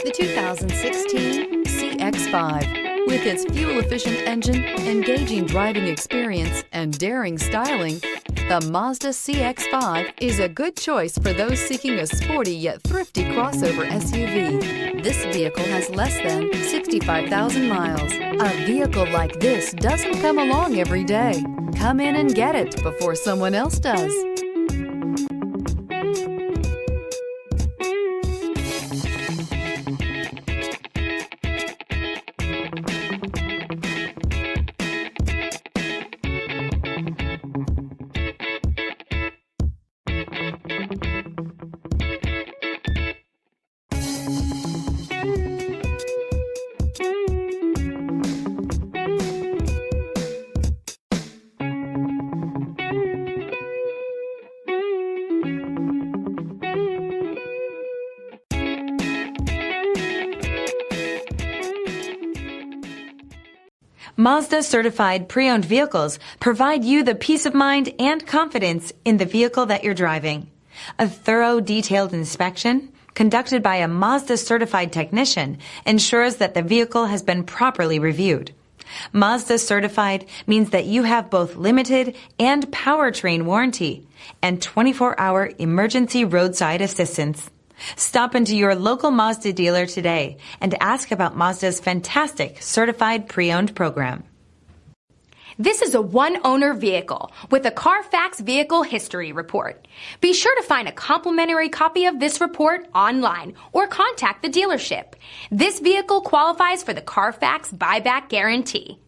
The 2016 CX-5. With its fuel-efficient engine, engaging driving experience, and daring styling, the Mazda CX-5 is a good choice for those seeking a sporty yet thrifty crossover SUV. This vehicle has less than 65,000 miles. A vehicle like this doesn't come along every day. Come in and get it before someone else does. Mazda certified pre-owned vehicles provide you the peace of mind and confidence in the vehicle that you're driving. A thorough, detailed inspection conducted by a Mazda certified technician ensures that the vehicle has been properly reviewed. Mazda certified means that you have both limited and powertrain warranty and 24-hour emergency roadside assistance. Stop into your local Mazda dealer today and ask about Mazda's fantastic certified pre-owned program. This is a one-owner vehicle with a Carfax Vehicle History Report. Be sure to find a complimentary copy of this report online or contact the dealership. This vehicle qualifies for the Carfax Buyback Guarantee.